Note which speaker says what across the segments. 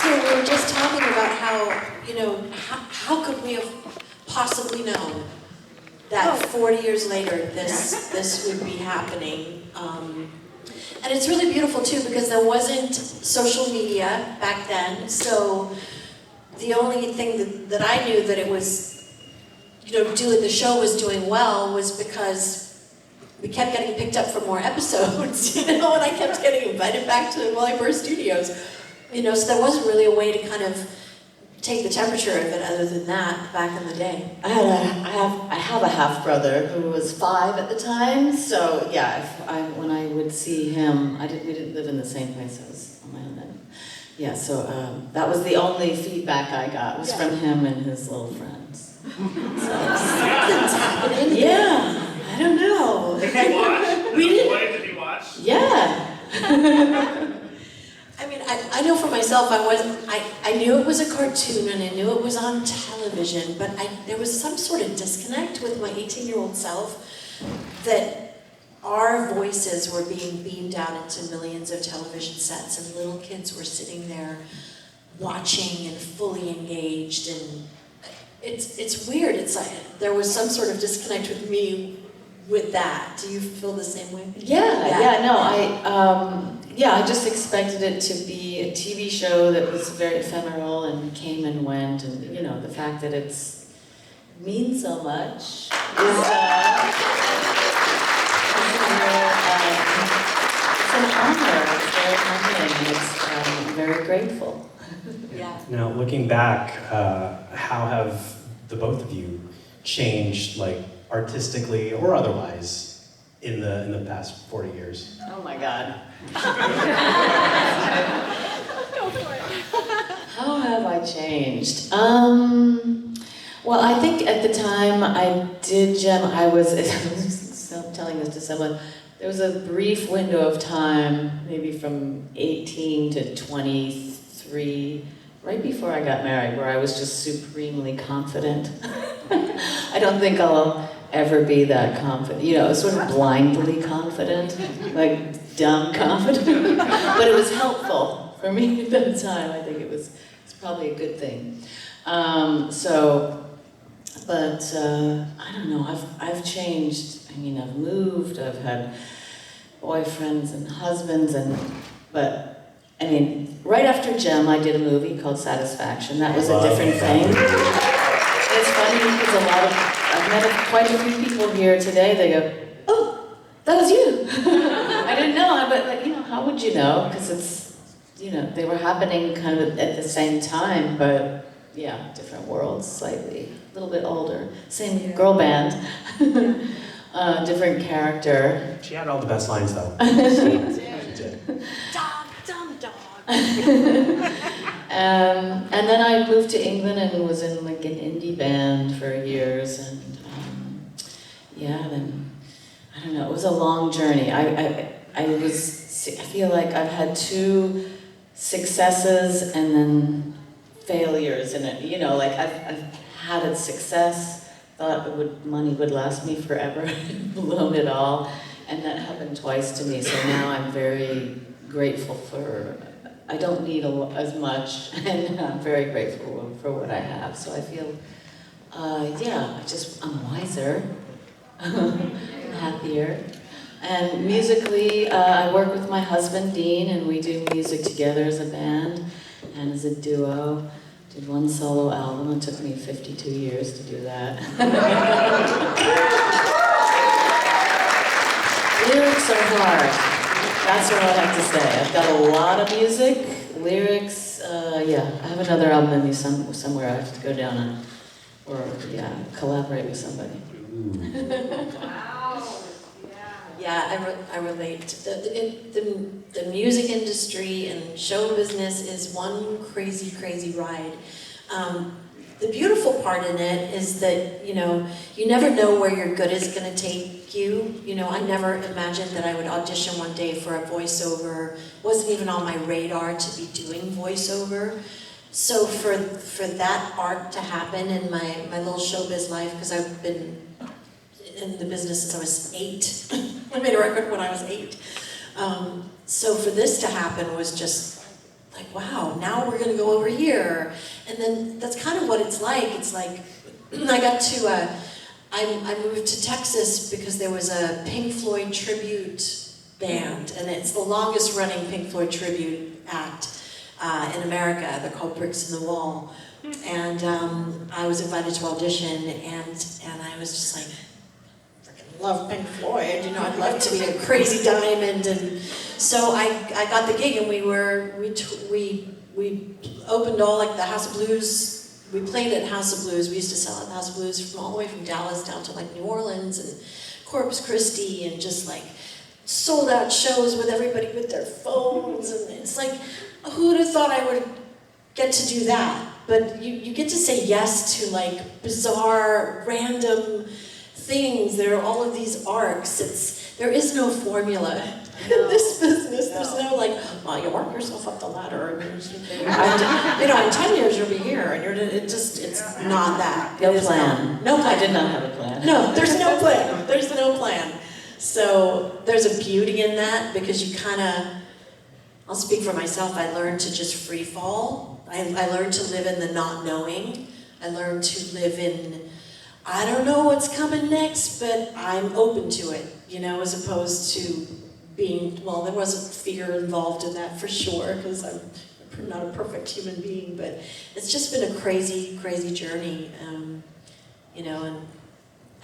Speaker 1: So we were just talking about how, how could we have possibly known that 40 years later this would be happening. And it's really beautiful too because there wasn't social media back then, so the only thing that I knew that it was, doing the show was doing well was because we kept getting picked up for more episodes, and I kept getting invited back to Wallybur Studios. So there wasn't really a way to kind of take the temperature of it other than that back in the day.
Speaker 2: I have a half brother who was 5 at the time, so yeah, when I would see him, we didn't live in the same place. I was on my own then. Yeah, so that was the only feedback I got was from him and his little friends.
Speaker 1: Something's happening.
Speaker 2: Yeah, I don't know.
Speaker 3: Did you watch? Did you watch?
Speaker 2: Yeah.
Speaker 1: I mean, I know for myself, I knew it was a cartoon and I knew it was on television, but there was some sort of disconnect with my 18-year-old self that our voices were being beamed out into millions of television sets and little kids were sitting there watching and fully engaged, and it's weird. It's like there was some sort of disconnect with me with that. Do you feel the same way?
Speaker 2: I just expected it to be a TV show that was very ephemeral and came and went, and the fact that it means so much is it's an honor. It's very humbling. I'm very grateful.
Speaker 1: Yeah.
Speaker 4: Now, looking back, how have the both of you changed, like artistically or otherwise, in the past 40 years?
Speaker 2: Oh my God. How have I changed? Well, I think at the time I did I was telling this to someone, there was a brief window of time, maybe from 18 to 23, right before I got married, where I was just supremely confident. I don't think I'll ever be that confident, sort of blindly confident, like dumb confident, but it was helpful for me at that time. I think it's probably a good thing. I don't know, I've changed. I mean, I've moved, I've had boyfriends and husbands, but I mean, right after Jem, I did a movie called Satisfaction. That was a different thing. It's funny because I've met quite a few people here today. They go, "Oh, that was you." I didn't know, but how would you know? Because it's, they were happening kind of at the same time, but yeah, different worlds, slightly, a little bit older. Same girl band, different character.
Speaker 4: She had all the best lines, though. She did.
Speaker 1: Dog, dumb dog.
Speaker 2: And then I moved to England and was in like an indie band for years, and then I don't know. It was a long journey. I feel like I've had 2 successes and then failures in it. Like I've had a success, thought money would last me forever, blown it all, and that happened twice to me. So now I'm very grateful for. I don't need as much, and I'm very grateful for what I have. So I feel, I'm wiser, happier. And musically, I work with my husband, Dean, and we do music together as a band and as a duo. Did 1 solo album. It took me 52 years to do that. Lyrics are hard. That's what I have to say. I've got a lot of music, lyrics, I have another album in me somewhere I have to go down collaborate with somebody.
Speaker 1: Wow. Yeah, I relate. The music industry and show business is one crazy, crazy ride. The beautiful part in it is that, you never know where your good is going to take you. I never imagined that I would audition one day for a voiceover. It wasn't even on my radar to be doing voiceover. So for that arc to happen in my little showbiz life, because I've been in the business since I was 8. I made a record when I was 8. So for this to happen was just like, wow, now we're gonna go over here. And then that's kind of what it's like. It's like, I got to, I moved to Texas because there was a Pink Floyd tribute band, and it's the longest running Pink Floyd tribute act in America. They're called Bricks in the Wall. And I was invited to audition, and I was just like, freaking love Pink Floyd, you know, I'd love to be a crazy diamond. And so I got the gig, and we opened all like the House of Blues. We played at House of Blues. We used to sell at House of Blues from all the way from Dallas down to like New Orleans and Corpus Christi, and just like sold out shows with everybody with their phones. And it's like, who would have thought I would get to do that? But you get to say yes to like bizarre, random things. There are all of these arcs. There is no formula in this business. There's no like, well, you work yourself up the ladder, and you know, in 10 years you'll be here, and it's not that.
Speaker 2: No plan.
Speaker 1: No plan.
Speaker 2: I did not have a plan.
Speaker 1: No, there's no plan. There's no plan. So there's a beauty in that, because you kind of, I'll speak for myself, I learned to just free fall. I learned to live in the not knowing. I learned to live in, I don't know what's coming next, but I'm open to it, you know, as opposed to being, well, there was a fear involved in that for sure, because I'm not a perfect human being, but it's just been a crazy, crazy journey, you know, and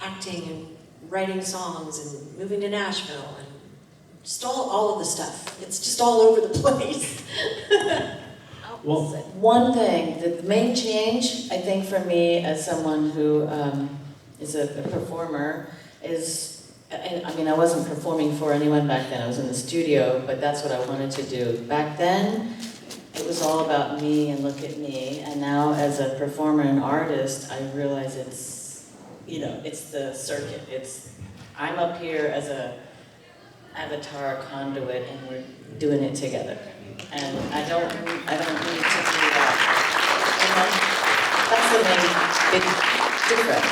Speaker 1: acting and writing songs and moving to Nashville and just all of the stuff. It's just all over the place.
Speaker 4: Well,
Speaker 2: one thing, the main change, I think for me as someone who is a performer is, I mean, I wasn't performing for anyone back then. I was in the studio, but that's what I wanted to do. Back then, it was all about me and look at me. And now as a performer and artist, I realize it's, you know, it's the circuit. I'm up here as a avatar conduit, and we're doing it together. And I don't need to do that. And that's the main big difference.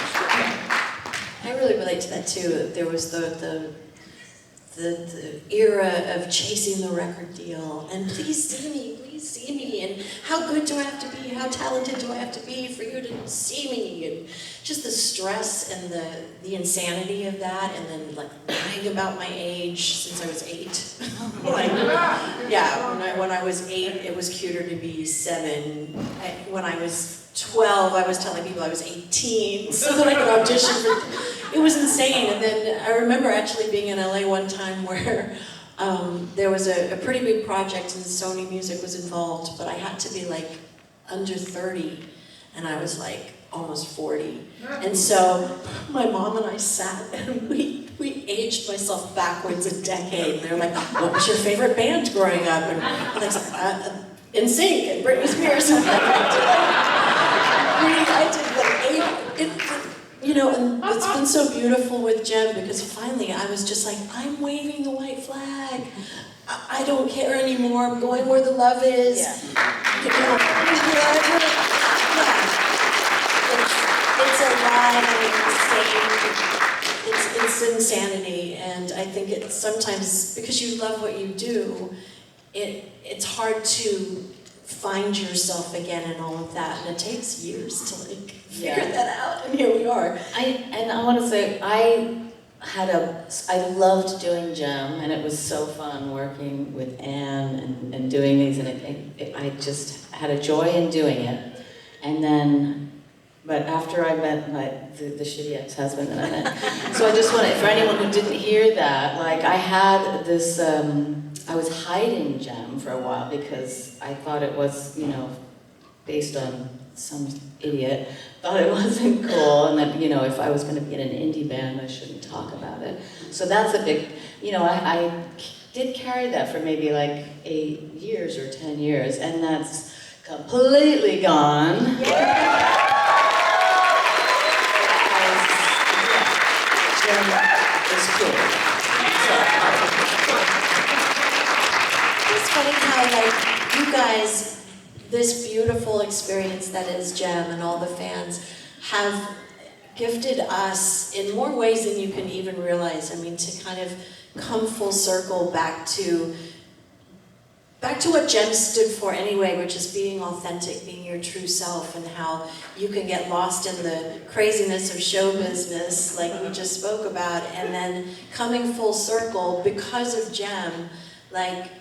Speaker 1: I really relate to that too. There was the era of chasing the record deal, and please see me, and how good do I have to be, how talented do I have to be for you to see me, and just the stress and the insanity of that, and then like lying about my age since I was 8. Like, yeah, when I was 8, it was cuter to be 7. When I was 12, I was telling people I was 18 so that I could audition for. It was insane. And then I remember actually being in LA one time where there was a pretty big project and Sony Music was involved, but I had to be like under 30, and I was like almost 40. And so my mom and I sat and we aged myself backwards a decade. They're like, what was your favorite band growing up? And I was like, NSYNC and Britney Spears. I did like 8, you know, and it's been so beautiful with Jem, because finally I was just like, I'm waving the white flag. I don't care anymore. I'm going where the love is.
Speaker 2: Yeah.
Speaker 1: You know, it's a lot of insane. It's insanity, and I think it's sometimes because you love what you do, it's hard to find yourself again and all of that, and it takes years to like figure that out, and here we are.
Speaker 2: I want to say, I loved doing Jem, and it was so fun working with Anne and doing these, and I just had a joy in doing it. And then, but after I met the shitty ex-husband that I met, so I just wanted, for anyone who didn't hear that, like I had this, I was hiding Jem for a while because I thought it was, you know, based on some idiot, thought it wasn't cool, and that, you know, if I was going to be in an indie band, I shouldn't talk about it. So that's a big, you know, I did carry that for maybe like 8 years or 10 years, and that's completely gone. Yeah. Is cool.
Speaker 1: It's funny how like you guys, this beautiful experience that is Jem and all the fans have gifted us in more ways than you can even realize. I mean, to kind of come full circle back to back to what Jems stood for anyway, which is being authentic, being your true self, and how you can get lost in the craziness of show business, like we just spoke about, and then coming full circle because of Jem, like,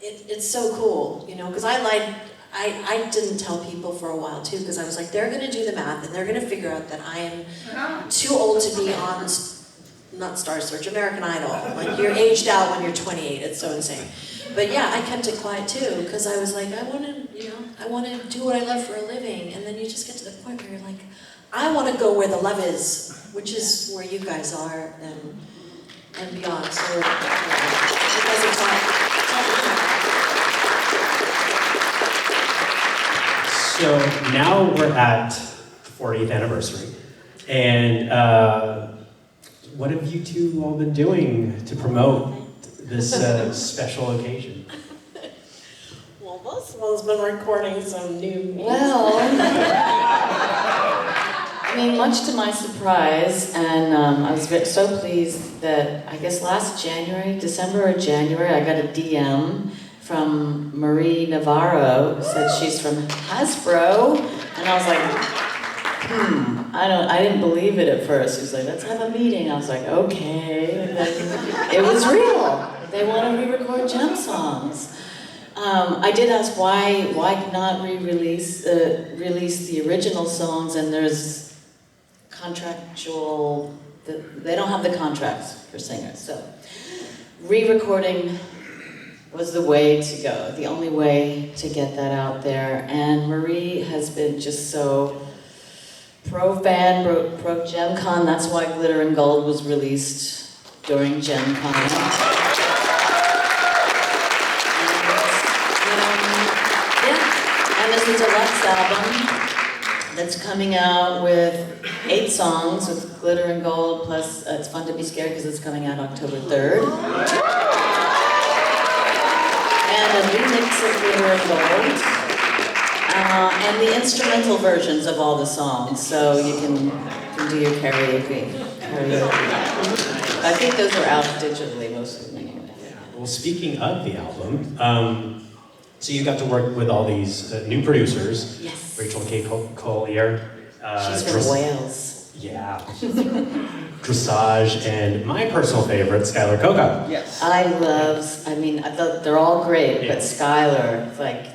Speaker 1: it's so cool, you know, because I didn't tell people for a while too, because I was like, they're gonna do the math, and they're gonna figure out that I am too old to be on, not Star Search, American Idol. Like, you're aged out when you're 28, it's so insane. But yeah, I kept it quiet too, because I was like, I want to do what I love for a living, and then you just get to the point where you're like, I want to go where the love is, which is where you guys are, and beyond. So, you guys are talking.
Speaker 4: So now we're at the 40th anniversary, and what have you two all been doing to promote this special occasion?
Speaker 1: Well, most of us been recording some new music.
Speaker 2: Well, I mean, much to my surprise, and I was so pleased that I guess last January, December or January, I got a DM from Marie Navarro, who said she's from Hasbro, and I was like, I didn't believe it at first. She was like, let's have a meeting. I was like, okay. And then it was real. They want to re-record Gem songs. I did ask why not release the original songs, and there's contractual, they don't have the contracts for singers, so re-recording was the way to go, the only way to get that out there. And Marie has been just so pro-fan, pro-JemCon. That's why Glitter and Gold was released during JemCon. And there's a deluxe album that's coming out with 8 songs with Glitter and Gold, plus It's Fun to Be Scared because it's coming out October 3rd. And a remix of Glitter and Gold. And the instrumental versions of all the songs, so you can do your karaoke. I think those are out digitally, most of them anyway.
Speaker 4: Well, speaking of the album, so you got to work with all these new producers.
Speaker 2: Yes.
Speaker 4: Rachel K. Collier.
Speaker 2: She's from Wales.
Speaker 4: Yeah. Dressage, and my personal favorite, Skylar Coco.
Speaker 5: Yes.
Speaker 2: I thought they're all great, but Skylar, like,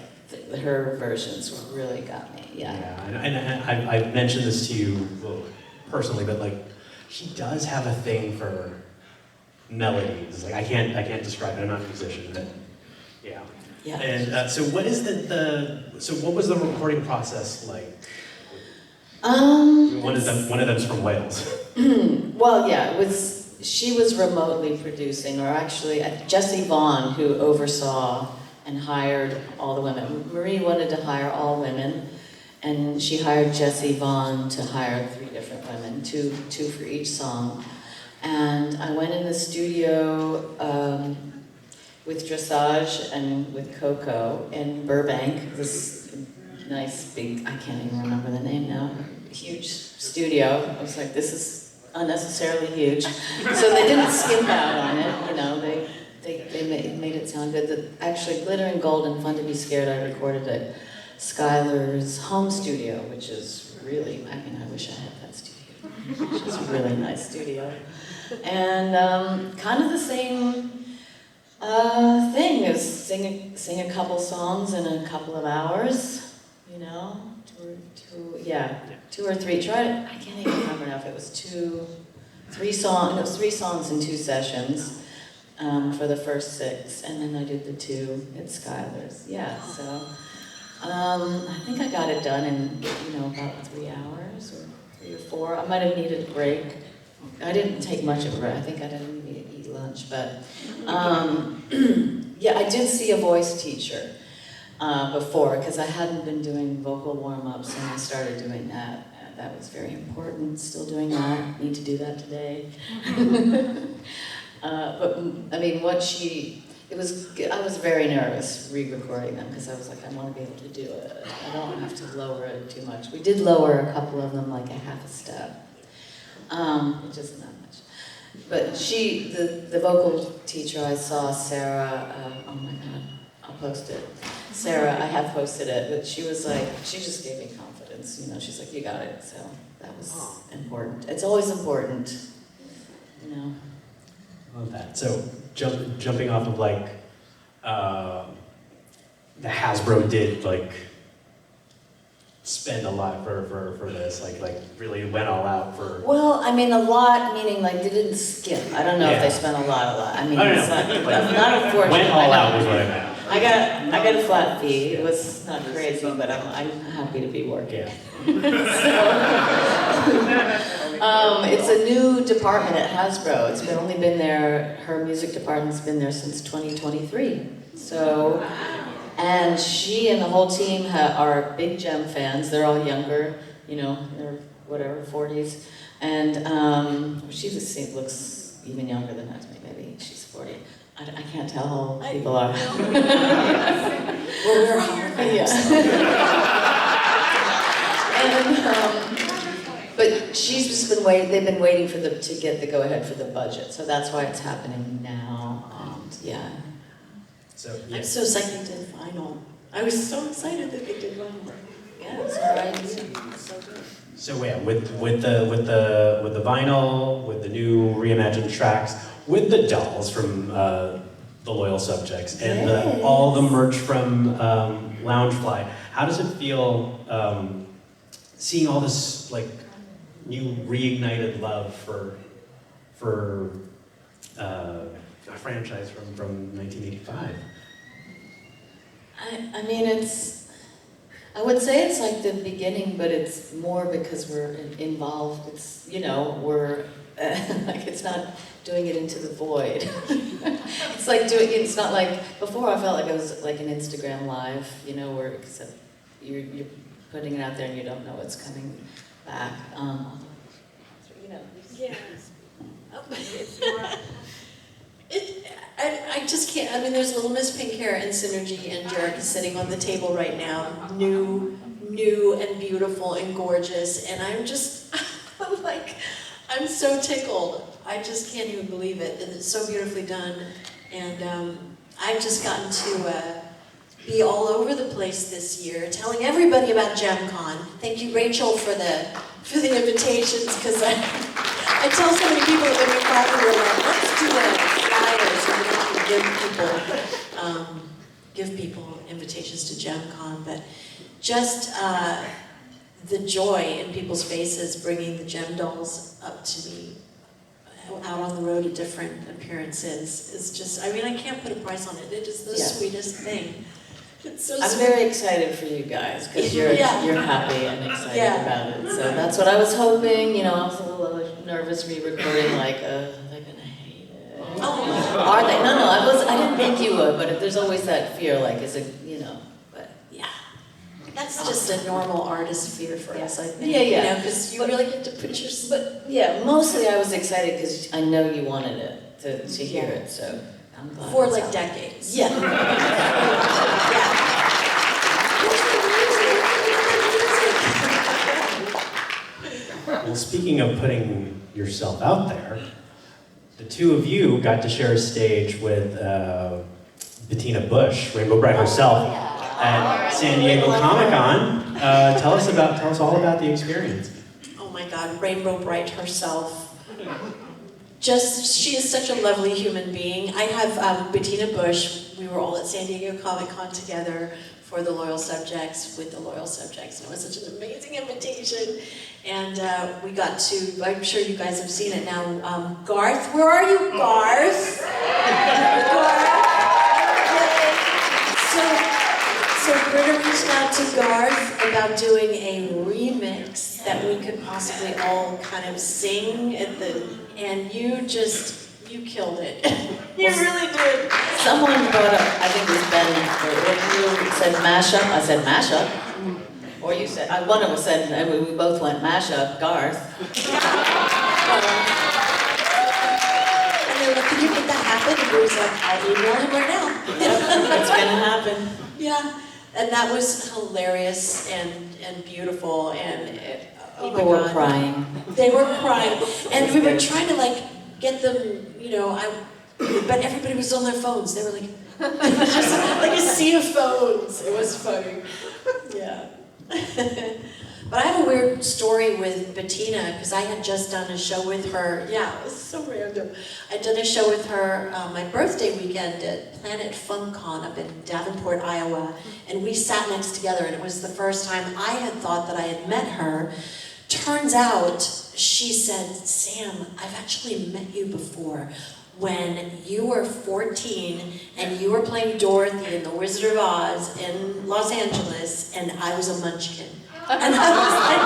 Speaker 2: her versions really got me, yeah.
Speaker 4: And I've mentioned this to you personally, but like, she does have a thing for melodies. Like, I can't describe it. I'm not a musician, but yeah.
Speaker 2: Yeah.
Speaker 4: And so, what is so what was the recording process like? One of them's from Wales.
Speaker 2: Well, yeah, she was remotely producing, or actually Jessie Vaughn, who oversaw and hired all the women. Marie wanted to hire all women, and she hired Jessie Vaughn to hire 3 different women, two for each song. And I went in the studio with Dressage and with Coco in Burbank, this nice big, I can't even remember the name now, huge studio. I was like, this is unnecessarily huge. So they didn't skimp out on it, you know, they made it sound good. Actually, Glitter and Gold and Fun to Be Scared, I recorded at Skylar's home studio, which is really, I wish I had that studio. It's a really nice studio. And kind of the same thing as sing a couple songs in a couple of hours, you know, two or three. I can't even remember now if it was 3 songs in 2 sessions. For the first 6, and then I did the 2 at Skylar's. Yeah, so I think I got it done in about 3 hours or 3 or 4. I might have needed a break. I didn't take much of a break. I think I didn't need to eat lunch, but yeah, I did see a voice teacher before because I hadn't been doing vocal warm-ups, and I started doing that. That was very important. Still doing that. Need to do that today. But I mean, I was very nervous re-recording them because I was like, I want to be able to do it. I don't have to lower it too much. We did lower a couple of them like a half a step, which isn't that much. But the vocal teacher I saw, Sarah, oh my God, I'll post it. Sarah, I have posted it, but she was like, she just gave me confidence, you know, she's like, you got it, so that was important. It's always important, you know.
Speaker 4: Love that. So jumping off of like the Hasbro did like spend a lot for this, like really went all out for.
Speaker 2: Well, I mean, a lot, meaning like they didn't skip. I don't know if they spent a lot. I mean, it's not unfortunate.
Speaker 4: Went all out was what I meant.
Speaker 2: I got a flat fee. It was not crazy, but I'm happy to be working. It's a new department at Hasbro. It's only been there. Her music department's been there since 2023. So, and she and the whole team are big Jem fans. They're all younger, you know, they're whatever 40s, and she just looks even younger than us. Maybe she's 40. I can't tell how old people are.
Speaker 1: Well, we're holograms.
Speaker 2: But she's just been waiting. They've been waiting for to get the go-ahead for the budget, so that's why it's happening now. And yeah.
Speaker 4: So yeah.
Speaker 1: I'm so psyched they did vinyl. I was so excited that they did vinyl.
Speaker 2: Yeah, it's all right. So good.
Speaker 4: So yeah, with the vinyl, with the new reimagined tracks, with the dolls from the Loyal Subjects, and all the merch from Loungefly, how does it feel seeing all this like new reignited love for a franchise from 1985?
Speaker 2: I mean, I would say it's like the beginning, but it's more because we're involved. It's, you know, we're, like it's not doing it into the void. It's like it's not like, before I felt like I was like an Instagram live, you know, where except you're putting it out there and you don't know what's coming back. You know.
Speaker 1: Yeah. I just can't, I mean, there's Little Miss Pink Hair and Synergy and Jerk sitting on the table right now, new and beautiful and gorgeous, and I'm just, like, I'm so tickled. I just can't even believe it, and it's so beautifully done, and I've just gotten to be all over the place this year, telling everybody about JemCon. Thank you, Rachel, for the invitations, because I tell so many people that when we finally were like, let's do the flyers so we can give people invitations to JemCon, but just the joy in people's faces bringing the Jem dolls up to me out on the road at different appearances is just, I mean, I can't put a price on it. It is the sweetest thing. It's so
Speaker 2: I'm
Speaker 1: sweet.
Speaker 2: very excited for you guys because you're happy and excited about it. So that's what I was hoping. You know, I was a little nervous re-recording, like, are they gonna hate it?
Speaker 1: Oh.
Speaker 2: Are they? No, I didn't think you would, but there's always that fear, like, is it, you know? But yeah,
Speaker 1: That's just a normal artist fear for us, I think.
Speaker 2: Yeah.
Speaker 1: You know, because you really get to put your.
Speaker 2: But yeah, mostly I was excited because I know you wanted it to hear it. So I'm glad.
Speaker 1: For
Speaker 2: it's
Speaker 1: like
Speaker 2: out.
Speaker 1: decades.
Speaker 2: Yeah.
Speaker 1: Yeah.
Speaker 4: Well, speaking of putting yourself out there, the two of you got to share a stage with Bettina Bush, Rainbow Bright herself, at San Diego Comic-Con. Tell us all about the experience.
Speaker 1: Oh my God, Rainbow Bright herself. She is such a lovely human being. I have Bettina Bush. We were all at San Diego Comic-Con together for the Loyal Subjects, with the Loyal Subjects. And it was such an amazing invitation. And we got to, I'm sure you guys have seen it now, Garth. Where are you, Garth? So Britta reached out to Garth about doing a remix that we could possibly all kind of sing at and you killed it. You really did.
Speaker 2: Someone brought up, I think it was Ben, or you said mashup. I said mashup. Or you said, one of us said, and we both went mashup, Garth.
Speaker 1: And they were like, can you make that happen? And Bruce was like, I'll email him right now.
Speaker 2: That's gonna happen.
Speaker 1: Yeah, and that was hilarious and beautiful, and
Speaker 2: People were crying.
Speaker 1: They were crying, and we were trying to like get them, you know, but everybody was on their phones. They were like, Just like a sea of phones. It was funny. Yeah. But I have a weird story with Bettina because I had just done a show with her. Yeah, it was so random. I did a show with her my birthday weekend at Planet FunCon up in Davenport, Iowa, and we sat next together, and it was the first time I had thought that I had met her. Turns out, she said, Sam, I've actually met you before when you were 14 and you were playing Dorothy in The Wizard of Oz in Los Angeles, and I was a munchkin. And I was like,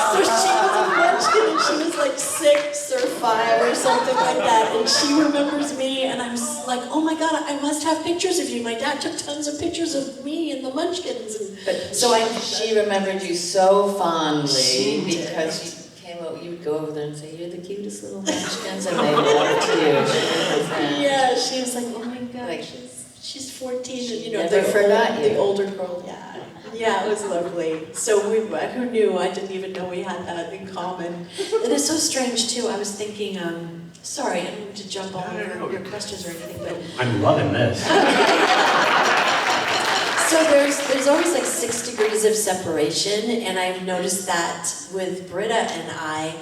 Speaker 1: so she was a munchkin and she was like 6 or 5 or something like that, and she remembers me, and I was like, oh my god, I must have pictures of you. My dad took tons of pictures of me and the munchkins. And
Speaker 2: But so she remembered you so fondly
Speaker 1: She did.
Speaker 2: because you came over, you would go over there and say, you're the cutest little munchkins, and they loved you. She was her friend.
Speaker 1: Yeah, she was like, oh my god,
Speaker 2: Like,
Speaker 1: she's 14, and, you know,
Speaker 2: never forgot you.
Speaker 1: The older girl, yeah. Yeah, it was lovely. So who knew? I didn't even know we had that in common. It is so strange too. I was thinking, sorry, I didn't mean to jump all over your questions or anything, but
Speaker 4: I'm loving this.
Speaker 1: so there's always like 6 degrees of separation, and I've noticed that with Britta and I.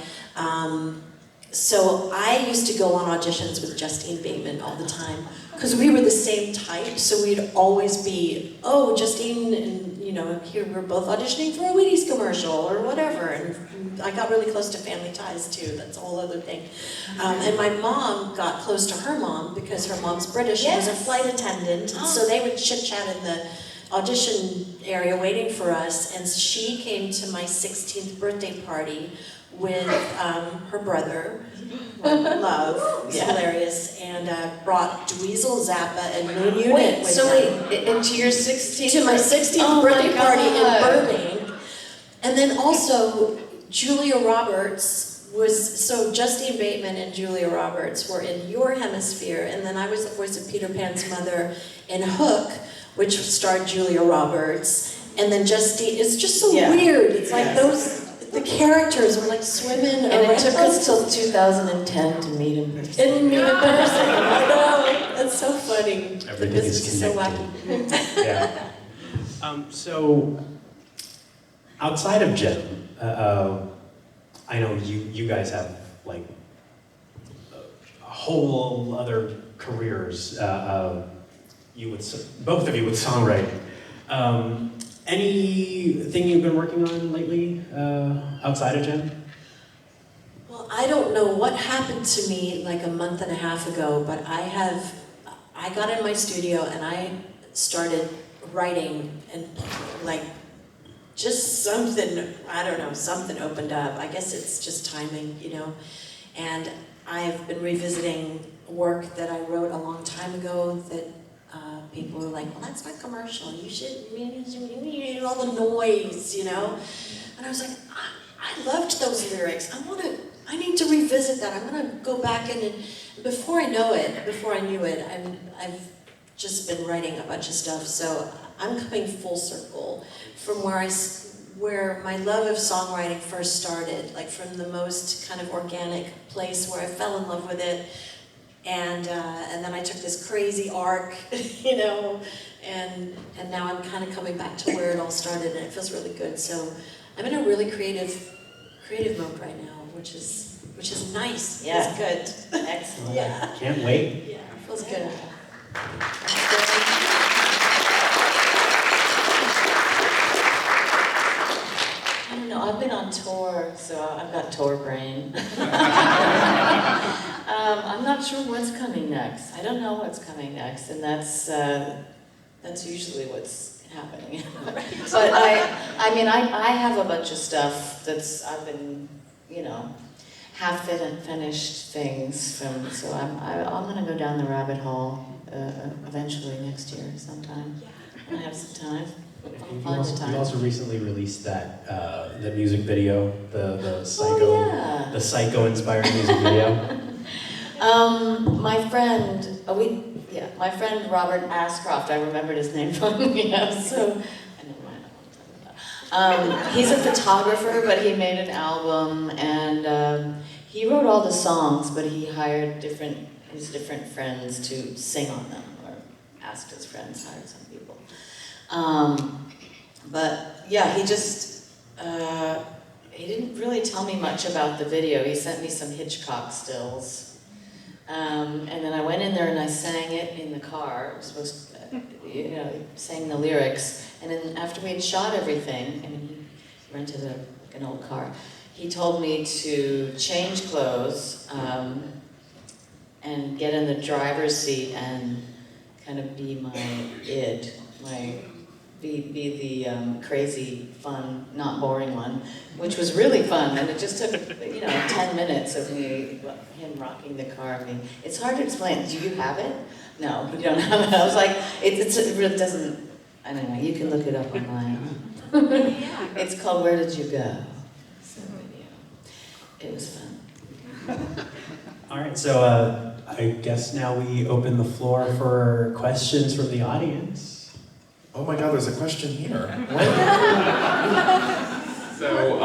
Speaker 1: So I used to go on auditions with Justine Bateman all the time because we were the same type. So we'd always be, oh, Justine, and you know, here we're both auditioning for a Wheaties commercial or whatever. And I got really close to Family Ties too. That's a whole other thing. And my mom got close to her mom because her mom's British. She was a flight attendant, so they would chit chat in the audition area waiting for us. And she came to my 16th birthday party with her brother, Love, was hilarious, and brought Dweezil, Zappa, and Moon Unit
Speaker 2: Wait,
Speaker 1: with
Speaker 2: so
Speaker 1: her.
Speaker 2: wait, into your 16th?
Speaker 1: To my 16th
Speaker 2: Oh
Speaker 1: birthday
Speaker 2: my
Speaker 1: party in
Speaker 2: God.
Speaker 1: Burbank. And then also, Julia Roberts so Justine Bateman and Julia Roberts were in your hemisphere, and then I was the voice of Peter Pan's mother in Hook, which starred Julia Roberts, and then Justine, it's just so weird. It's like the characters were like swimming
Speaker 2: And
Speaker 1: around.
Speaker 2: it took us till 2010 to meet in person.
Speaker 1: Didn't meet in person. I know. That's so funny.
Speaker 4: Everything is
Speaker 1: This so
Speaker 4: connected.
Speaker 1: wacky.
Speaker 4: Yeah. So, outside of Jem, I know you guys have like a whole other careers. Both of you with songwriting. Anything you've been working on lately outside of Jem?
Speaker 1: Well, I don't know what happened to me like a month and a half ago, but I got in my studio and I started writing, and like just something, I don't know, something opened up. I guess it's just timing, you know. And I've been revisiting work that I wrote a long time ago that people were like, well, that's not commercial. You should, all the noise, you know? And I was like, I loved those lyrics. I need to revisit that. I'm gonna go back in, and before I knew it, I've just been writing a bunch of stuff. So I'm coming full circle from where my love of songwriting first started, like from the most kind of organic place where I fell in love with it. And then I took this crazy arc, you know, and now I'm kind of coming back to where it all started, and it feels really good. So I'm in a really creative mode right now, which is nice.
Speaker 2: Yeah.
Speaker 1: Feels good.
Speaker 2: Excellent.
Speaker 1: Yeah.
Speaker 4: Can't wait.
Speaker 1: Yeah, feels good.
Speaker 2: I don't know, I've been on tour, so I've got tour brain. I'm not sure what's coming next. I don't know what's coming next, and that's usually what's happening. But I have a bunch of stuff I've been, you know, half finished things from. So I'm gonna go down the rabbit hole eventually next year sometime. I have some time. I'll find the time.
Speaker 4: You also recently released that the music video, the Psycho,
Speaker 2: Oh, yeah.
Speaker 4: the Psycho inspired music video.
Speaker 2: My friend Robert Ascroft, I remembered his name from, so, I know he's a photographer, but he made an album, and he wrote all the songs, but he hired his different friends to sing on them, or asked his friends, hired some people. But yeah, he just, he didn't really tell me much about the video. He sent me some Hitchcock stills. And then I went in there and I sang it in the car. I was supposed to, sang the lyrics. And then after we had shot everything, I mean, he rented an old car, he told me to change clothes and get in the driver's seat and kind of be my id, be the crazy, fun, not boring one, which was really fun. And it just took 10 minutes of him rocking the car. I mean, it's hard to explain. Do you have it? No, you don't have it. I was like, it really doesn't. I don't know. You can look it up online. It's called "Where Did You Go?" It's a video. It was fun.
Speaker 4: All right, so I guess now we open the floor for questions from the audience.
Speaker 5: Oh my God, there's a question here.
Speaker 6: So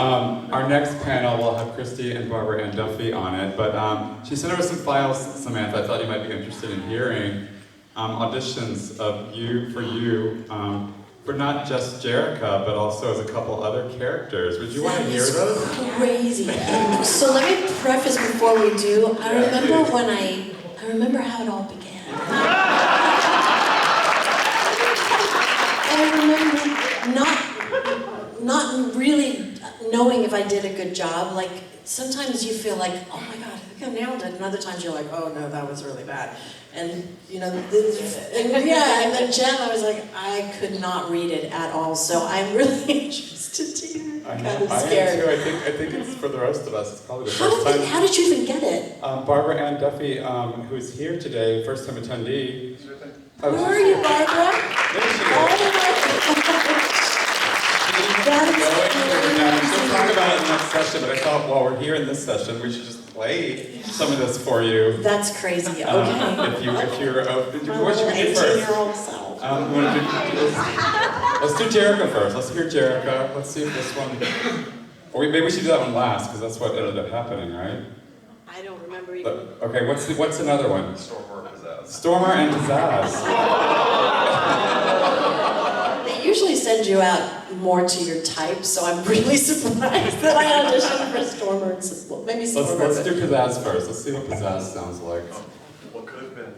Speaker 6: our next panel will have Christy and Barbara Ann Duffy on it, but she sent over some files, Samantha, I thought you might be interested in hearing auditions of you, for not just Jerica, but also as a couple other characters. Would you want to hear those?
Speaker 1: Crazy. So let me preface before we do. I remember how it all began. I remember not really knowing if I did a good job. Like, sometimes you feel like, oh my God, I think I nailed it. And other times you're like, oh no, that was really bad. And and then Jem, I was like, I could not read it at all. So I'm really interested to hear.
Speaker 6: I
Speaker 1: Kind
Speaker 6: know,
Speaker 1: of
Speaker 6: I
Speaker 1: scared.
Speaker 6: am too. I think it's for the rest of us. It's probably the first time.
Speaker 1: How did you even get it?
Speaker 6: Barbara Ann Duffy, who is here today, first time attendee.
Speaker 1: Where are you, Barbara?
Speaker 6: There she
Speaker 1: Oh
Speaker 6: is.
Speaker 1: my gosh.
Speaker 6: We'll talk about it in the next session, but I thought while we're here in this session, we should just play some of this for you.
Speaker 1: That's crazy. Okay.
Speaker 6: If you're, what should we do first?
Speaker 1: 18-year-old self.
Speaker 6: Let's do Jerica first. Let's hear Jerica. Let's see if this one. Or maybe we should do that one last because that's what ended up happening, right?
Speaker 1: I don't remember even.
Speaker 6: Okay. What's another one?
Speaker 3: Stormer and Pizzazz.
Speaker 6: Stormer and Pizzazz.
Speaker 1: They usually send you out more to your type, so I'm really surprised that I auditioned for Stormer. Well, maybe Stormer.
Speaker 6: Let's do Pizzazz first. Let's see what Pizzazz sounds like.
Speaker 3: What could have been?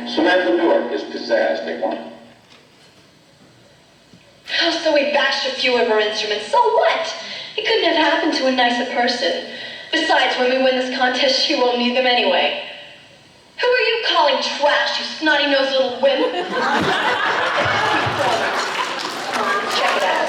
Speaker 7: Samantha Newark is Pizzazz. Take one.
Speaker 8: Oh, so we bashed a few of her instruments. So what? It couldn't have happened to a nicer person. Besides, when we win this contest, she won't need them anyway. Who are you calling trash, you snotty-nosed little wimp? Come on, check it out.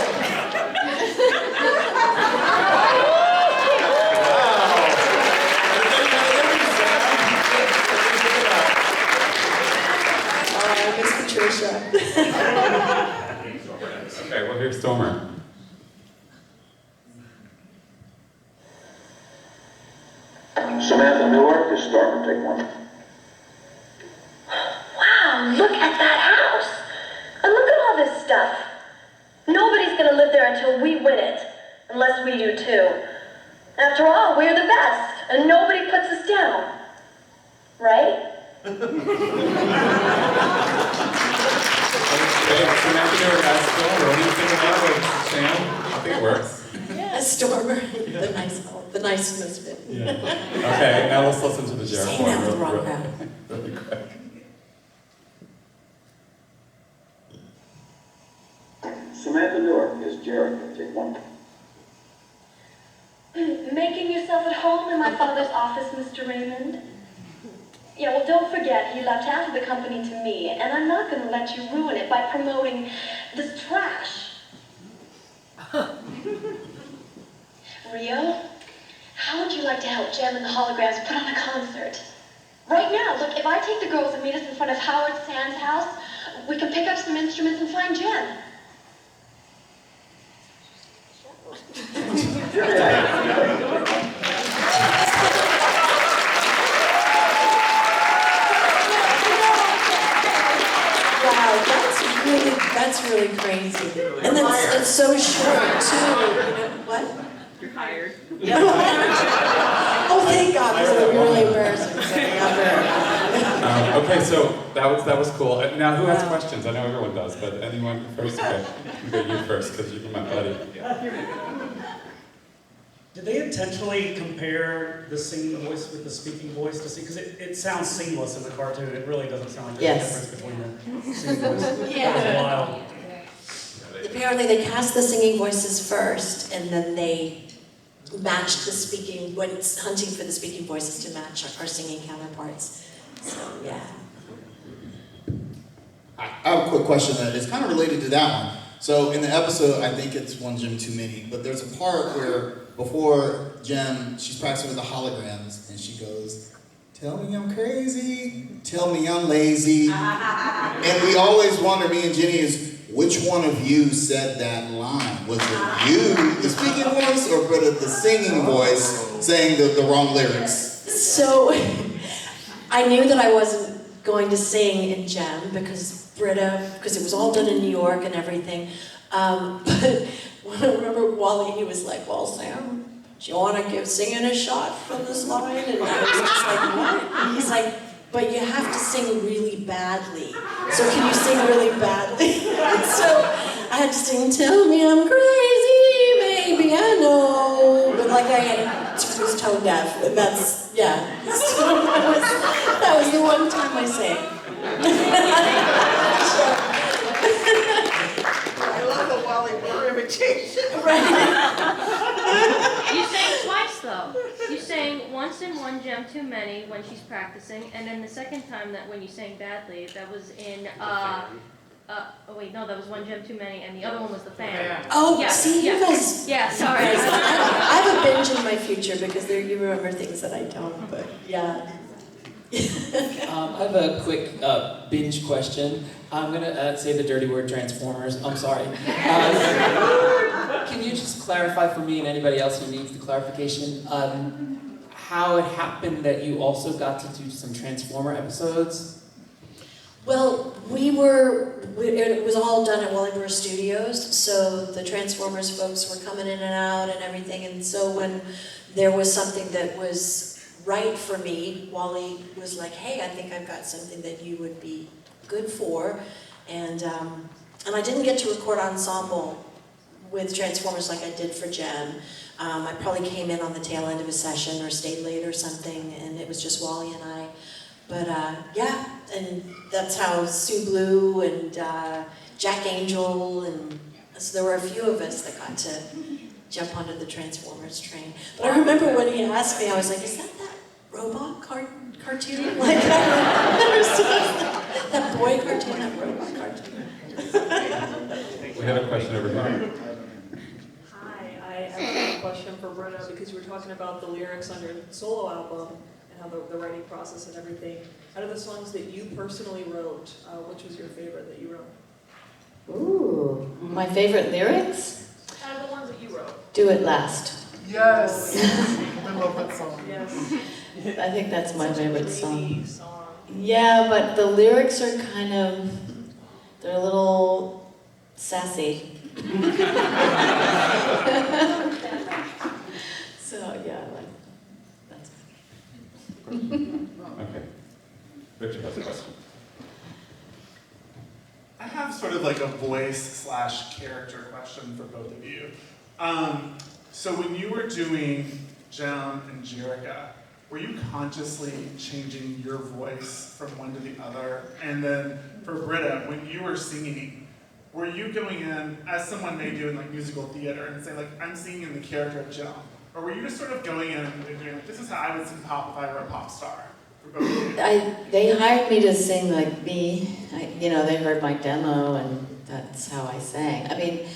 Speaker 1: Miss Patricia.
Speaker 6: Okay, well here's Stormer.
Speaker 7: Samantha Newark is Stormer. Take one.
Speaker 8: Wow, look at that house. And look at all this stuff. Nobody's gonna live there until we win it. Unless we do too. After all, we're the best, and nobody puts us down. Right?
Speaker 6: Samantha Newark as Stormer. What do you think about it, Sam? I think it works.
Speaker 1: Yeah, Stormer. The nice misfit.
Speaker 4: Yeah.
Speaker 6: Okay, now let's listen to the Jerica
Speaker 1: Saying that with the wrong crowd.
Speaker 6: really quick.
Speaker 7: Samantha Newark is Jerica. Take one.
Speaker 8: Making yourself at home in my father's office, Mr. Raymond? Yeah, well, don't forget, he left half of the company to me, and I'm not going to let you ruin it by promoting this trash. Rio, how would you like to help Jem and the Holograms put on a concert? Right now, look, if I take the girls and meet us in front of Howard Sand's house, we can pick up some instruments and find Jem.
Speaker 1: Wow, that's really crazy. And then it's so short too. What?
Speaker 9: You're hired.
Speaker 1: Oh, thank God, this is really embarrassing.
Speaker 6: Okay, so that was cool. Now, who has questions? I know everyone does, but anyone first? Okay, I'll go you first because you're my buddy.
Speaker 9: Did they intentionally compare the singing voice with the speaking voice to see? Because it sounds seamless in the cartoon. It really doesn't sound like there's a difference between the singing voice.
Speaker 1: Yeah.
Speaker 9: That was wild.
Speaker 1: Apparently they cast the singing voices first, and then they matched the speaking, went hunting for the speaking voices to match our singing counterparts. So, yeah.
Speaker 10: I have a quick question that is kind of related to that one. So in the episode, I think it's One Gem Too Many, but there's a part where before Jem, she's practicing with the holograms, and she goes, "Tell me I'm crazy, tell me I'm lazy." And we always wonder, me and Jenny, is which one of you said that line? Was it you, the speaking voice, or Britta, the singing voice, saying the wrong lyrics?
Speaker 1: So, I knew that I wasn't going to sing in Gem because it was all done in New York and everything. But when I remember Wally, he was like, "Well, Sam, do you want to give singing a shot from this line?" And I was just like, "What?" And he's like, "But you have to sing really badly. So can you sing really badly?" And so I had to sing, "Tell me I'm crazy, maybe I know." But like I was tone deaf, and that's, yeah. So that was the one time I sang.
Speaker 11: I love the Wally Burr imitation.
Speaker 1: Right.
Speaker 12: You sang twice though. You sang once in One Gem Too Many when she's practicing, and then the second time that when you sang badly, that was in oh wait, no, that was One Gem Too Many, and the other one was The Fan.
Speaker 1: Oh,
Speaker 12: Yeah,
Speaker 1: see,
Speaker 12: yeah.
Speaker 1: you guys.
Speaker 12: Yeah, sorry.
Speaker 1: I have a binge in my future because you remember things that I don't, but yeah.
Speaker 13: I have a quick binge question. I'm going to say the dirty word Transformers. I'm sorry. Can you just clarify for me and anybody else who needs the clarification how it happened that you also got to do some Transformer episodes?
Speaker 1: Well, it was all done at Wally Burr Studios, so the Transformers folks were coming in and out and everything, and so when there was something that was right for me, Wally was like, "Hey, I think I've got something that you would be good for," and I didn't get to record ensemble with Transformers like I did for Gem. I probably came in on the tail end of a session or stayed late or something, and it was just Wally and I. But yeah, and that's how Sue Blue and Jack Angel, and so there were a few of us that got to jump onto the Transformers train. But I remember when he asked me, I was like, "Is that robot cartoon?" Like that boy cartoon, that robot cartoon.
Speaker 6: We have a question over here.
Speaker 11: Hi, I have a question for Britta because you were talking about the lyrics on your solo album and how the writing process and everything. Out of the songs that you personally wrote, which was your favorite that you wrote?
Speaker 2: Ooh, my favorite lyrics?
Speaker 11: Out of the ones that you wrote.
Speaker 2: "Do It Last."
Speaker 5: Yes! I love that song.
Speaker 11: Yes.
Speaker 2: I think that's my favorite
Speaker 11: Dreamy
Speaker 2: song. Yeah, but the lyrics are kind of, they're a little sassy. So yeah, that's
Speaker 6: Okay. Richard has a question.
Speaker 14: I have sort of like a voice/character question for both of you. So when you were doing Jem and Jerica, were you consciously changing your voice from one to the other? And then for Britta, when you were singing, were you going in, as someone may do in like musical theater, and say like, "I'm singing in the character of Jem"? Or were you just sort of going in and doing like, "This is how I would sing pop if I were a pop star"? For both of you?
Speaker 2: They hired me to sing like me. They heard my demo and that's how I sang. I mean,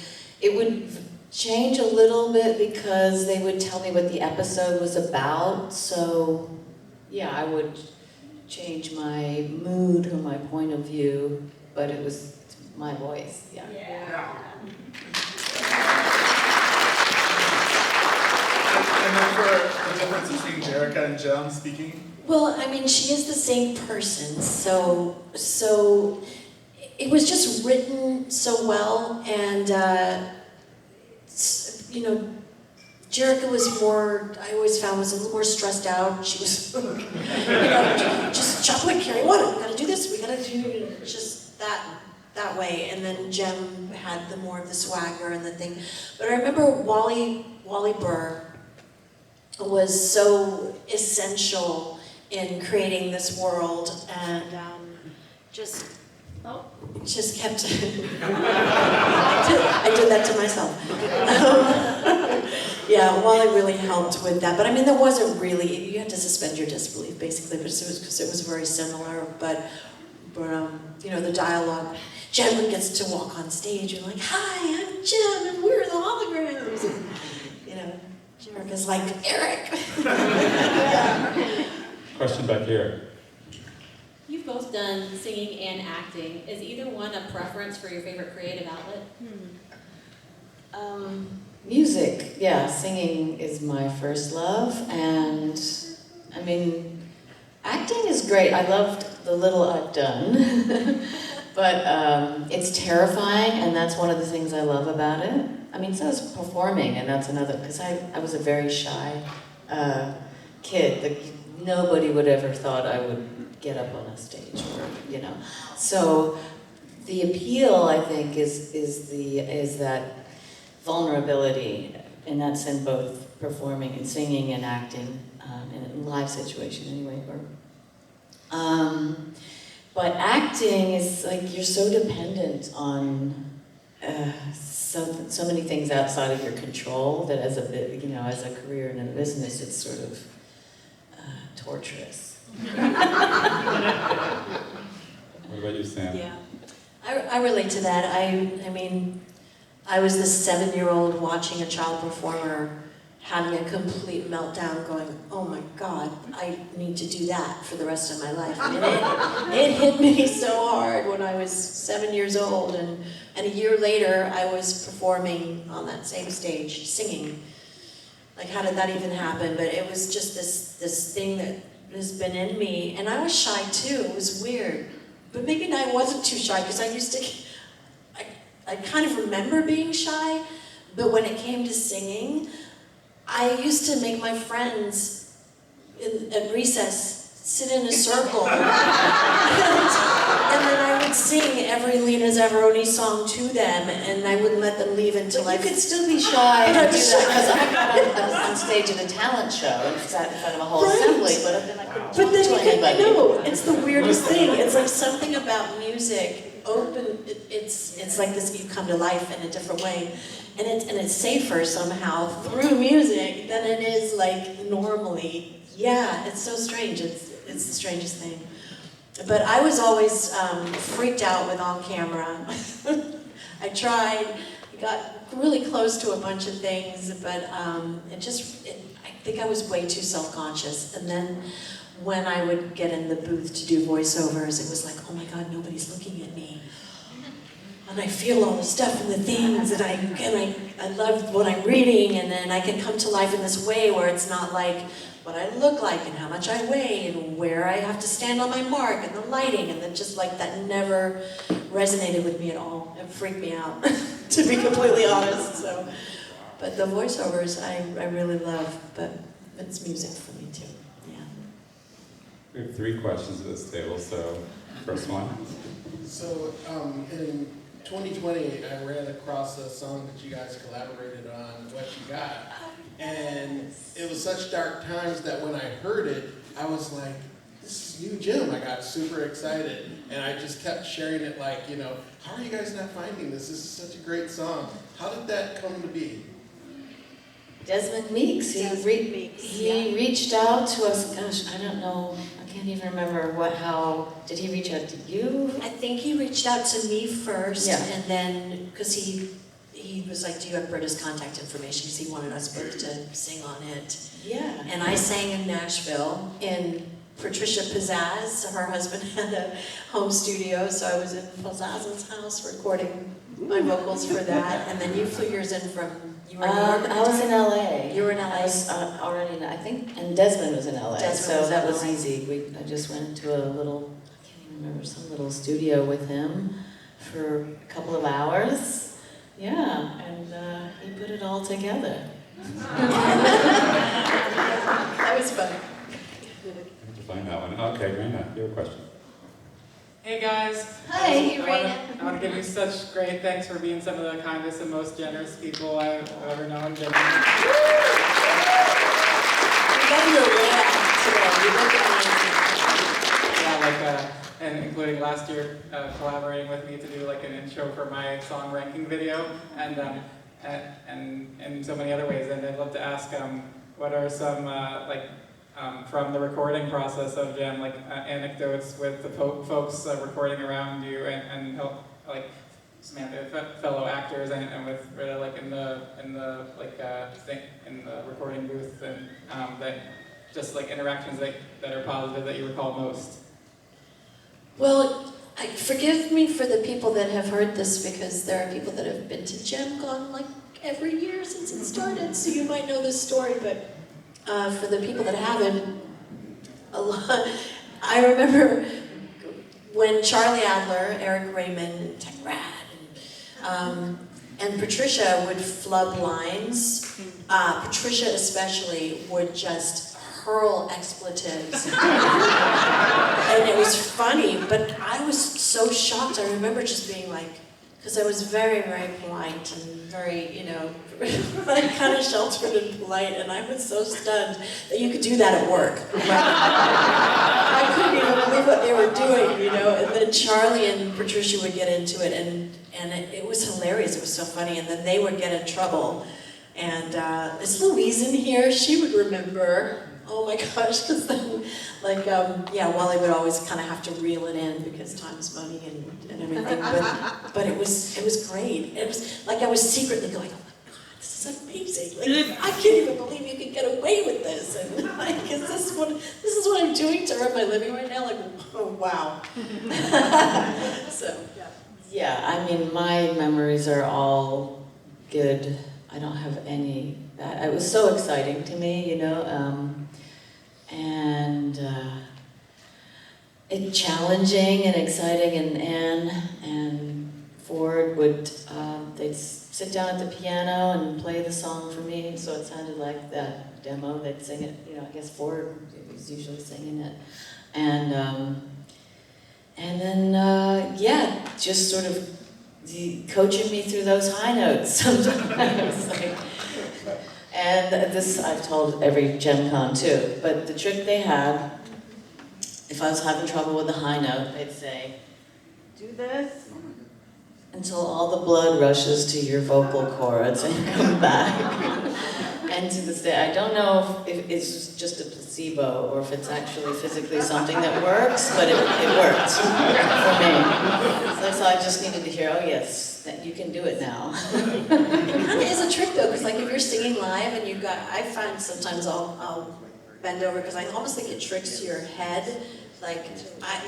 Speaker 2: it would change a little bit because they would tell me what the episode was about. So yeah, I would change my mood or my point of view, but it was my voice, yeah.
Speaker 14: And then for the difference between Jerica and Jem speaking?
Speaker 1: Well, I mean, she is the same person, so it was just written so well, and Jerica was more, I always found, was a little more stressed out. She was, just chop wood, carry water, we gotta do this, we gotta do, just that way. And then Jem had the more of the swagger and the thing. But I remember Wally Burr was so essential in creating this world, and just kept, I did that to myself. Yeah, Wally really helped with that, but I mean, there wasn't really, you had to suspend your disbelief, basically, but because it was very similar, but the dialogue, Jem gets to walk on stage and like, hi, I'm Jem, and we're the holograms, and, Jerica's like, Eric.
Speaker 6: Question back here.
Speaker 15: You've both done singing and acting. Is either one a preference for your favorite creative outlet?
Speaker 2: Music, yeah, singing is my first love, and I mean, acting is great. I loved the little I've done, but it's terrifying, and that's one of the things I love about it. I mean, so is performing, and that's another, because I was a very shy kid. Nobody would ever thought I would get up on a stage, So the appeal, I think, is that vulnerability, and that's in both performing and singing and acting, in a live situation anyway. But acting is like, you're so dependent on so many things outside of your control that as a career and in a business, it's sort of torturous.
Speaker 6: What about you, Sam?
Speaker 1: Yeah, I relate to that. I mean, I was this 7-year-old watching a child performer having a complete meltdown going, oh my God, I need to do that for the rest of my life. I mean, it hit me so hard when I was 7 years old, and a year later I was performing on that same stage, singing. Like, how did that even happen? But it was just this thing that has been in me, and I was shy too, it was weird. But maybe I wasn't too shy, because I kind of remember being shy, but when it came to singing, I used to make my friends at recess sit in a circle, and then I would sing every Lena Zavaroni song to them, and I wouldn't let them leave until I could still be shy
Speaker 2: and do that, because I got on stage at a talent show and sat in front of a whole assembly, but then I couldn't talk to anybody.
Speaker 1: No, it's the weirdest thing. It's like something about music. It's like this, you come to life in a different way, and it's safer somehow through music than it is like normally. Yeah, it's so strange. It's the strangest thing. But I was always freaked out with on camera. I tried, got really close to a bunch of things, but I think I was way too self-conscious. And then when I would get in the booth to do voiceovers, it was like, oh my God, nobody's looking at me. And I feel all the stuff and the things, and I love what I'm reading, and then I can come to life in this way where it's not like what I look like and how much I weigh and where I have to stand on my mark and the lighting, and then just like that never resonated with me at all. It freaked me out, to be completely honest. So, but the voiceovers I really love, but it's music for me too.
Speaker 6: We have 3 questions at this table, so first one.
Speaker 16: So in 2020, I ran across a song that you guys collaborated on, What You Got, and it was such dark times that when I heard it, I was like, this is you, Jem. I got super excited, and I just kept sharing it like, how are you guys not finding this? This is such a great song. How did that come to be?
Speaker 2: Desmond Meeks, he reached out to us, gosh, I don't know, I can't even remember did he reach out to you?
Speaker 1: I think he reached out to me first,
Speaker 2: Yeah.
Speaker 1: and then, because he was like, do you have Britta's contact information? Because he wanted us both to sing on it.
Speaker 2: Yeah.
Speaker 1: And I sang in Nashville, in Patricia Pizzazz, her husband had a home studio, so I was in Pizzaz's house recording my vocals for that, and then you flew yours in from, you were in New York?
Speaker 2: I was in LA.
Speaker 1: You were in LA?
Speaker 2: I was already I think, and Desmond was in LA, so that was easy. I just went to a little, I can't even remember, some little studio with him for a couple of hours. Yeah, and he put it all together.
Speaker 1: That was fun.
Speaker 6: I need to find that one. Okay, Raina, you have a question.
Speaker 17: Hey guys.
Speaker 1: Hi, Raina.
Speaker 17: I want to give you such great thanks for being some of the kindest and most generous people I've ever known.
Speaker 1: We got your way today. You look amazing.
Speaker 17: Yeah, and including last year collaborating with me to do like an intro for my song ranking video, and so many other ways. And I'd love to ask, what are some from the recording process of Jem, anecdotes with the folks recording around you, and help Samantha, fellow actors, and with Britta, in the recording booth, and that just interactions that are positive that you recall most.
Speaker 1: Well, forgive me for the people that have heard this, because there are people that have been to JemCon every year since it started, so you might know this story, but for the people that haven't, I remember when Charlie Adler, Eric Raymond, Tech Rad, and Patricia would flub lines. Patricia especially would just hurl expletives. And it was funny, but I was so shocked. I remember just being because I was very, very polite and very, kind of sheltered and polite, and I was so stunned that you could do that at work. I couldn't even believe what they were doing, and then Charlie and Patricia would get into it, and it was hilarious. It was so funny, and then they would get in trouble. And is Louise in here? She would remember. Oh my gosh, because then, Wally would always kind of have to reel it in because time's money and everything. But it was great. It was I was secretly going, oh my God, this is amazing. I can't even believe you can get away with this. And is this what I'm doing to earn my living right now? Oh wow. So
Speaker 2: yeah, I mean, my memories are all good. I don't have any bad. It was so exciting to me, and it's challenging and exciting. And Anne and Ford would they'd sit down at the piano and play the song for me, so it sounded like that demo. They'd sing it, I guess Ford was usually singing it, and then just sort of coaching me through those high notes sometimes. And this I've told every JemCon too, but the trick they had, if I was having trouble with the high note, they'd say, do this until all the blood rushes to your vocal cords and come back. And to this day, I don't know if it's just a placebo or if it's actually physically something that works, but it worked for me. So I just needed to hear, oh yes, that you can do it now.
Speaker 1: It kind of is a trick though, because if you're singing live and I find sometimes I'll bend over because I almost think it tricks your head.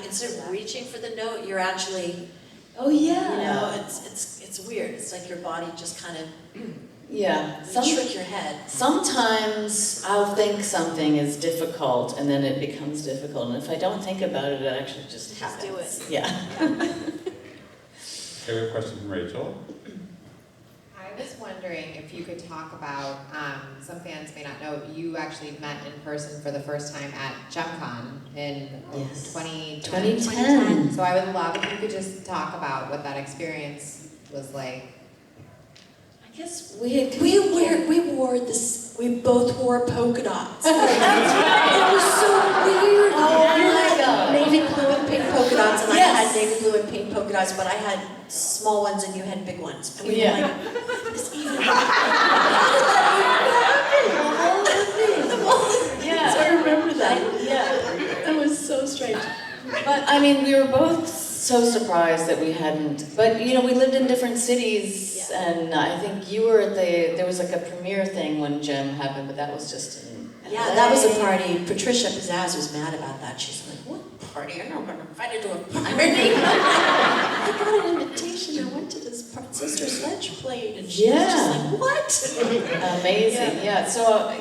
Speaker 1: Instead of reaching for the note, you're actually,
Speaker 2: oh yeah.
Speaker 1: It's weird. It's like your body just kind of trick your head.
Speaker 2: Sometimes I'll think something is difficult and then it becomes difficult. And if I don't think about it, it actually just happens.
Speaker 1: Do it.
Speaker 2: Yeah.
Speaker 6: Okay, we have a question from Rachel.
Speaker 18: I was wondering if you could talk about, some fans may not know, you actually met in person for the first time at JemCon in 2010. So I would love if you could just talk about what that experience was like.
Speaker 1: I guess we both wore polka dots. It was so weird.
Speaker 2: Oh my God.
Speaker 1: Navy blue and pink polka dots, and I had navy blue and pink polka dots, but I had small ones and you had big ones. And we were like, this even So I remember that. That was so strange.
Speaker 2: But I mean, we were both so surprised that we hadn't, but we lived in different cities, and I think you were at there was a premiere thing when Jem happened, but that was just in LA.
Speaker 1: That was a party. Patricia Pizzazz was mad about that. She's like, what party? I don't remember invited to a party. I got an invitation. I went to this Sister Sledge played, and she was just like, what?
Speaker 2: Amazing, So,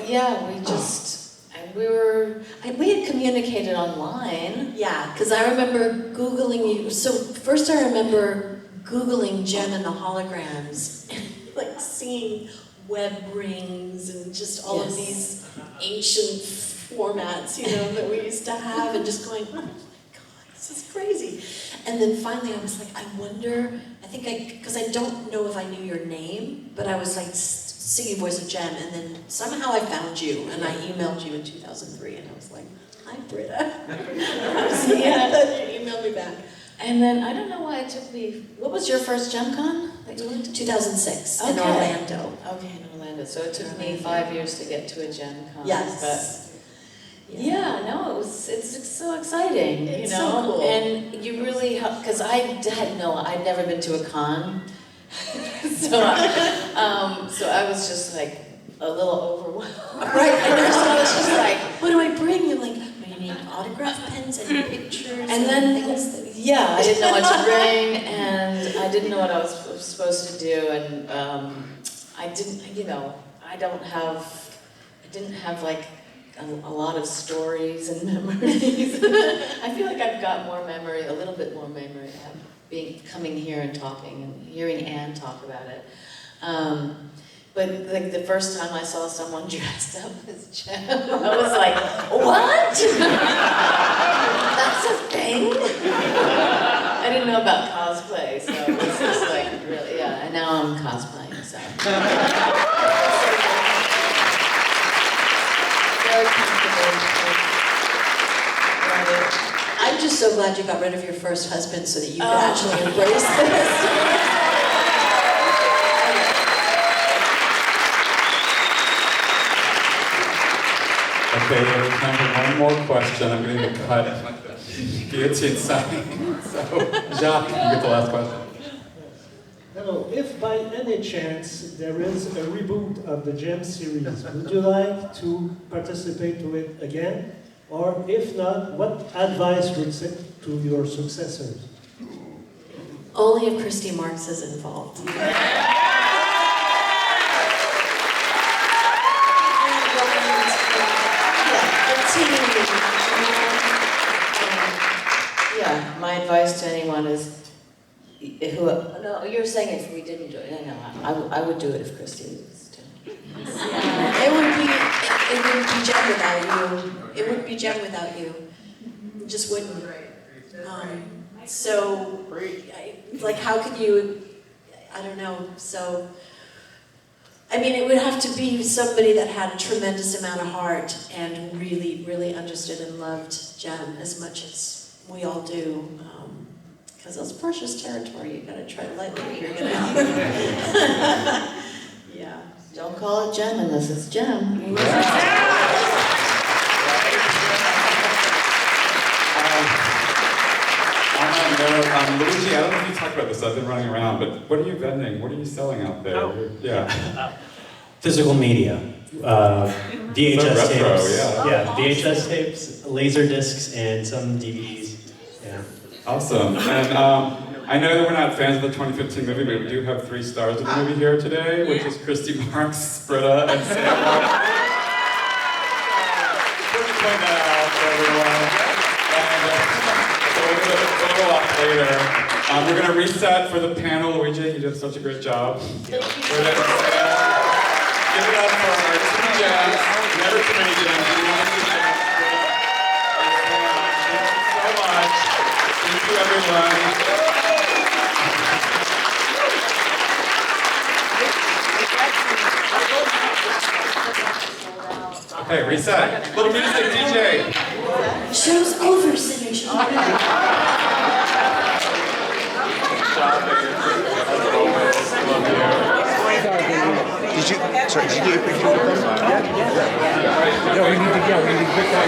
Speaker 2: we had communicated online.
Speaker 1: Yeah, because I remember Googling you. So first I remember Googling Jem and the holograms, and seeing web rings and just all of
Speaker 2: Yes.
Speaker 1: these ancient formats, you know, that we used to have, and just going, oh my God, this is crazy. And then finally I was like, I wonder, because I don't know if I knew your name, but I was like singing Voice of Jem, and then somehow I found you, and I emailed you in 2003, and I was like, hi Britta. Yeah, then you emailed me back.
Speaker 2: And then, I don't know why it took me, what was your first JemCon that you went to?
Speaker 1: 2006 in
Speaker 2: Okay.
Speaker 1: Orlando.
Speaker 2: Okay, in Orlando. So it took me 5 years to get to a JemCon.
Speaker 1: Yes.
Speaker 2: But yeah, no, it's so exciting,
Speaker 1: It's
Speaker 2: you
Speaker 1: so
Speaker 2: know?
Speaker 1: cool.
Speaker 2: And you really help, because I'd never been to a con. so I was just like a little overwhelmed.
Speaker 1: Right, and so I was just like, what do I bring? And like, you need autograph pens and pictures
Speaker 2: And then,
Speaker 1: things that...
Speaker 2: yeah, I didn't know what to bring, and I didn't know what I was supposed to do, and I didn't, you know, I didn't have like a lot of stories and memories. I feel like I've got more memory, a little bit more memory, coming here and talking and hearing Anne talk about it. But like the first time I saw someone dressed up as Jem, I was like, what? That's a thing? I didn't know about cosplay, so it was just like really, yeah, and now I'm cosplaying, so. Very comfortable.
Speaker 1: I'm just so glad you got rid of your first husband so that you could actually embrace this.
Speaker 6: Okay, there's time for one more question. I'm going to cut guillotine sign. So, Jacques, you get the last question.
Speaker 19: Hello, if by any chance there is a reboot of the Jems series, would you like to participate to it again? Or if not, what advice would you say to your successors?
Speaker 1: Only if Christy Marks is involved.
Speaker 2: Yeah, my advice to anyone is, no, you're saying if we didn't do it, no, I would do it if Christy was doing it.
Speaker 1: Yeah, it would be Jem without you. It wouldn't be Jem without you. It just wouldn't. So, like, how could you, I don't know, so, I mean, it would have to be somebody that had a tremendous amount of heart and really, really understood and loved Jem as much as we all do. Because that's precious territory, you gotta tread lightly if you're gonna. Yeah.
Speaker 2: Don't call it Jem unless it's Jem.
Speaker 6: Luigi, I don't know if you talked about this, I've been running around, but what are you vending? What are you selling out there?
Speaker 4: Oh.
Speaker 6: Yeah.
Speaker 4: Physical media. VHS
Speaker 6: So retro,
Speaker 4: tapes.
Speaker 6: yeah.
Speaker 4: VHS tapes, laser discs, and some DVDs. Yeah.
Speaker 6: Awesome. And I know that we're not fans of the 2015 movie, but we do have 3 stars of the movie here today, which is Christy Marks, Britta, and Sam. Just point that out for everyone. And so we'll go off later. We're going to reset for the panel. Luigi, you did such a great job. Give it up for our 2 Jems. Never too many Jems. We want to see Jems. Thank you so much. Thank you, everyone. Okay, reset. Little music, DJ.
Speaker 1: Show's over, Synergy.
Speaker 20: Did you get a picture with them? Yeah, we need to pick that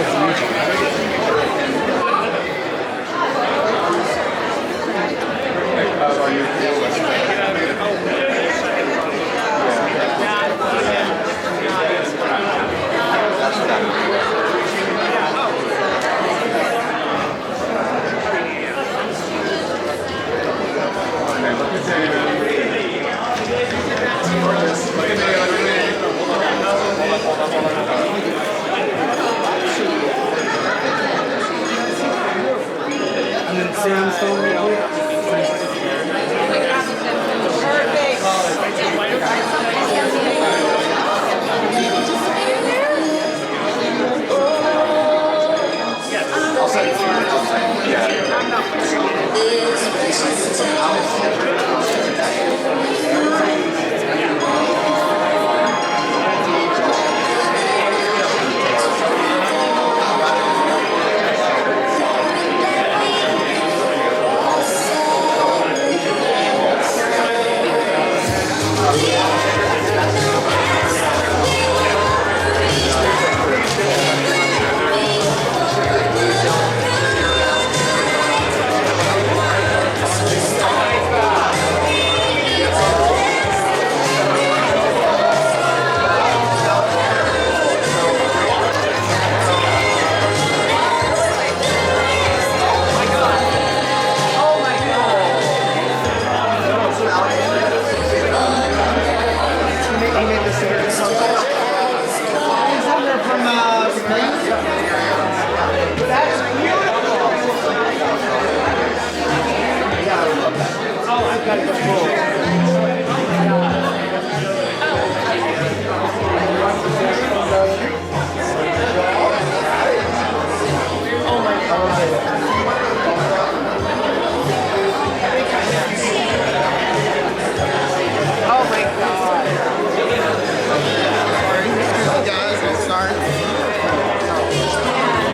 Speaker 20: got it.